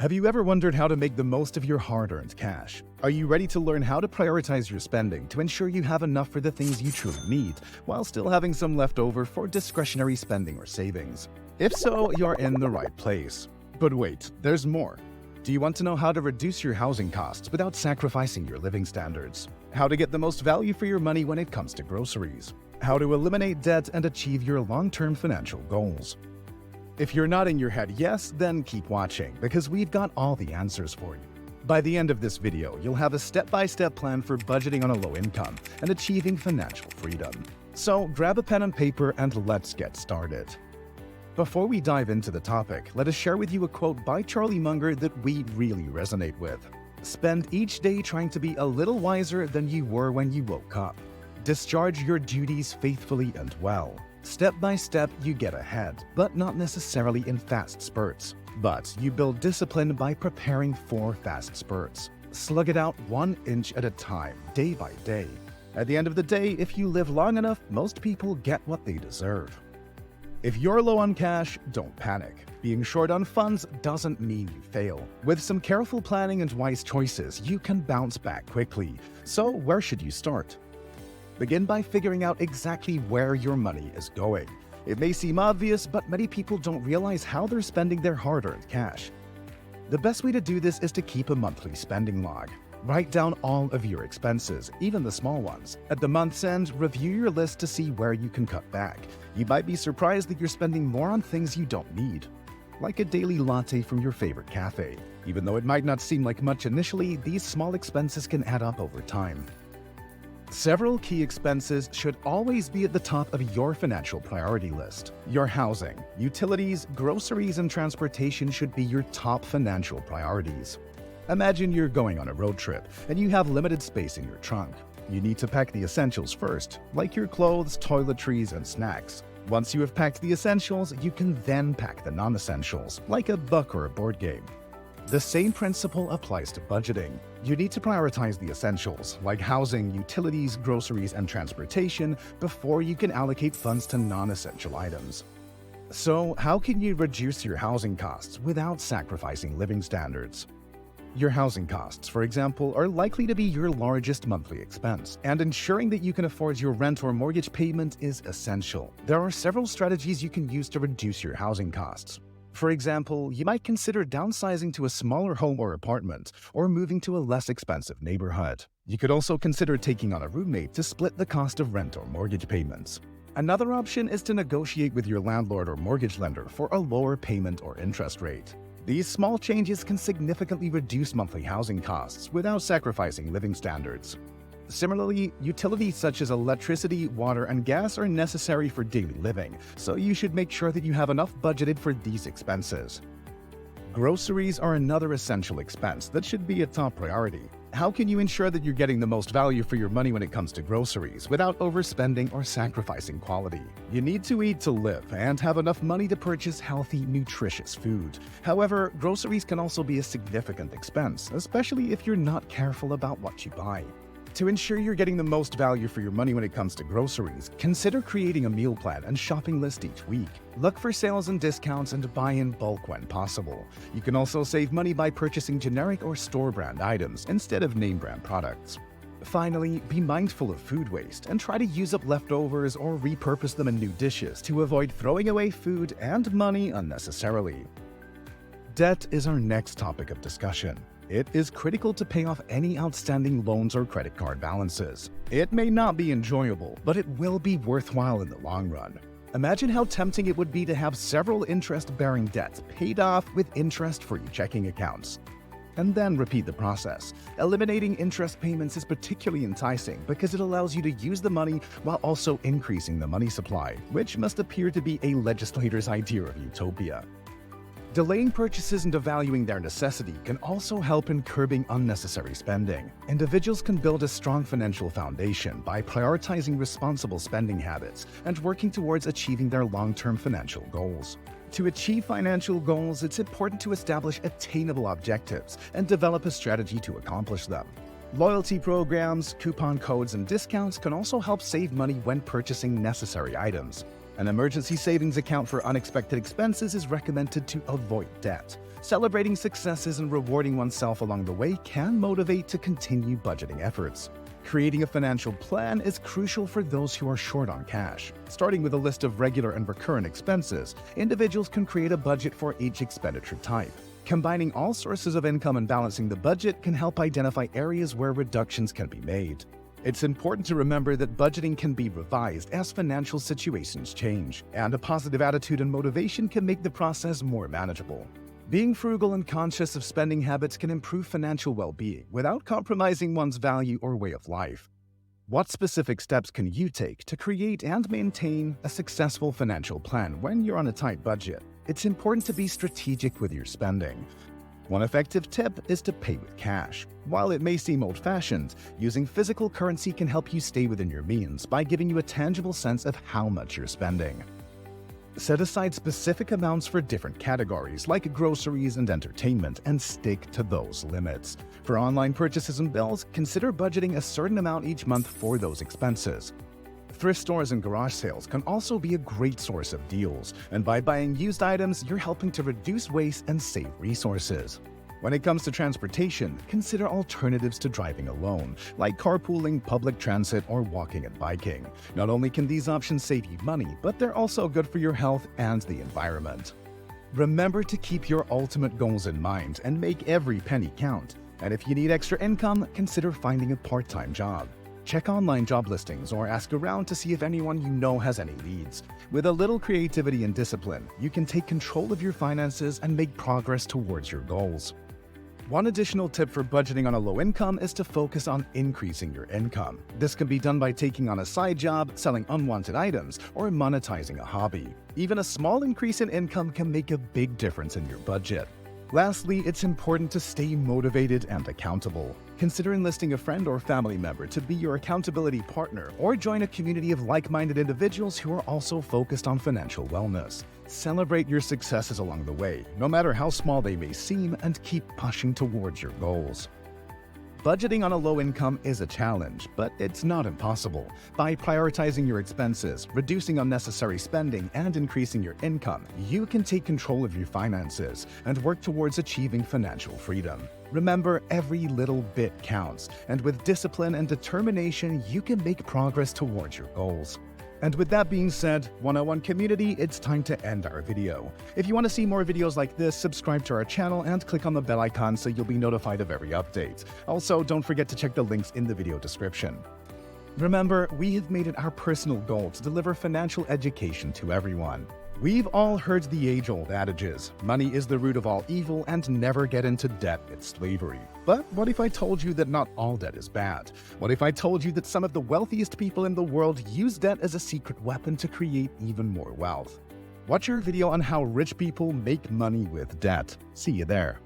Have you ever wondered how to make the most of your hard-earned cash? Are you ready to learn how to prioritize your spending to ensure you have enough for the things you truly need, while still having some left over for discretionary spending or savings? If so, you're in the right place. But wait, there's more. Do you want to know how to reduce your housing costs without sacrificing your living standards? How to get the most value for your money when it comes to groceries? How to eliminate debt and achieve your long-term financial goals? If you're nodding your head yes, then keep watching, because we've got all the answers for you. By the end of this video, you'll have a step-by-step plan for budgeting on a low income and achieving financial freedom. So grab a pen and paper and let's get started. Before we dive into the topic, let us share with you a quote by Charlie Munger that we really resonate with. Spend each day trying to be a little wiser than you were when you woke up. Discharge your duties faithfully and well. Step by step, you get ahead, but not necessarily in fast spurts. But you build discipline by preparing for fast spurts. Slug it out 1 inch at a time, day by day. At the end of the day, if you live long enough, most people get what they deserve. If you're low on cash, don't panic. Being short on funds doesn't mean you fail. With some careful planning and wise choices, you can bounce back quickly. So where should you start? Begin by figuring out exactly where your money is going. It may seem obvious, but many people don't realize how they're spending their hard-earned cash. The best way to do this is to keep a monthly spending log. Write down all of your expenses, even the small ones. At the month's end, review your list to see where you can cut back. You might be surprised that you're spending more on things you don't need, like a daily latte from your favorite cafe. Even though it might not seem like much initially, these small expenses can add up over time. Several key expenses should always be at the top of your financial priority list. Your housing, utilities, groceries, and transportation should be your top financial priorities. Imagine you're going on a road trip and you have limited space in your trunk. You need to pack the essentials first, like your clothes, toiletries, and snacks. Once you have packed the essentials, you can then pack the non-essentials, like a book or a board game. The same principle applies to budgeting. You need to prioritize the essentials, like housing, utilities, groceries, and transportation, before you can allocate funds to non-essential items. So, how can you reduce your housing costs without sacrificing living standards? Your housing costs, for example, are likely to be your largest monthly expense, and ensuring that you can afford your rent or mortgage payment is essential. There are several strategies you can use to reduce your housing costs. For example, you might consider downsizing to a smaller home or apartment, or moving to a less expensive neighborhood. You could also consider taking on a roommate to split the cost of rent or mortgage payments. Another option is to negotiate with your landlord or mortgage lender for a lower payment or interest rate. These small changes can significantly reduce monthly housing costs without sacrificing living standards. Similarly, utilities such as electricity, water, and gas are necessary for daily living, so you should make sure that you have enough budgeted for these expenses. Groceries are another essential expense that should be a top priority. How can you ensure that you're getting the most value for your money when it comes to groceries without overspending or sacrificing quality? You need to eat to live and have enough money to purchase healthy, nutritious food. However, groceries can also be a significant expense, especially if you're not careful about what you buy. To ensure you're getting the most value for your money when it comes to groceries, consider creating a meal plan and shopping list each week. Look for sales and discounts and buy in bulk when possible. You can also save money by purchasing generic or store brand items instead of name brand products. Finally, be mindful of food waste and try to use up leftovers or repurpose them in new dishes to avoid throwing away food and money unnecessarily. Debt is our next topic of discussion. It is critical to pay off any outstanding loans or credit card balances. It may not be enjoyable, but it will be worthwhile in the long run. Imagine how tempting it would be to have several interest-bearing debts paid off with interest-free checking accounts. And then repeat the process. Eliminating interest payments is particularly enticing because it allows you to use the money while also increasing the money supply, which must appear to be a legislator's idea of utopia. Delaying purchases and devaluing their necessity can also help in curbing unnecessary spending. Individuals can build a strong financial foundation by prioritizing responsible spending habits and working towards achieving their long-term financial goals. To achieve financial goals, it's important to establish attainable objectives and develop a strategy to accomplish them. Loyalty programs, coupon codes, and discounts can also help save money when purchasing necessary items. An emergency savings account for unexpected expenses is recommended to avoid debt. Celebrating successes and rewarding oneself along the way can motivate to continue budgeting efforts. Creating a financial plan is crucial for those who are short on cash. Starting with a list of regular and recurrent expenses, individuals can create a budget for each expenditure type. Combining all sources of income and balancing the budget can help identify areas where reductions can be made. It's important to remember that budgeting can be revised as financial situations change, and a positive attitude and motivation can make the process more manageable. Being frugal and conscious of spending habits can improve financial well-being without compromising one's value or way of life. What specific steps can you take to create and maintain a successful financial plan when you're on a tight budget? It's important to be strategic with your spending. One effective tip is to pay with cash. While it may seem old-fashioned, using physical currency can help you stay within your means by giving you a tangible sense of how much you're spending. Set aside specific amounts for different categories like groceries and entertainment and stick to those limits. For online purchases and bills, consider budgeting a certain amount each month for those expenses. Thrift stores and garage sales can also be a great source of deals, and by buying used items, you're helping to reduce waste and save resources. When it comes to transportation, consider alternatives to driving alone, like carpooling, public transit, or walking and biking. Not only can these options save you money, but they're also good for your health and the environment. Remember to keep your ultimate goals in mind and make every penny count. And if you need extra income, consider finding a part-time job. Check online job listings or ask around to see if anyone you know has any leads. With a little creativity and discipline, you can take control of your finances and make progress towards your goals. One additional tip for budgeting on a low income is to focus on increasing your income. This can be done by taking on a side job, selling unwanted items, or monetizing a hobby. Even a small increase in income can make a big difference in your budget. Lastly, it's important to stay motivated and accountable. Consider enlisting a friend or family member to be your accountability partner, or join a community of like-minded individuals who are also focused on financial wellness. Celebrate your successes along the way, no matter how small they may seem, and keep pushing towards your goals. Budgeting on a low income is a challenge, but it's not impossible. By prioritizing your expenses, reducing unnecessary spending, and increasing your income, you can take control of your finances and work towards achieving financial freedom. Remember, every little bit counts, and with discipline and determination, you can make progress towards your goals. And with that being said, 101 community, it's time to end our video. If you want to see more videos like this, subscribe to our channel and click on the bell icon so you'll be notified of every update. Also, don't forget to check the links in the video description. Remember, we have made it our personal goal to deliver financial education to everyone. We've all heard the age-old adages, money is the root of all evil and never get into debt, it's slavery. But what if I told you that not all debt is bad? What if I told you that some of the wealthiest people in the world use debt as a secret weapon to create even more wealth? Watch our video on how rich people make money with debt. See you there.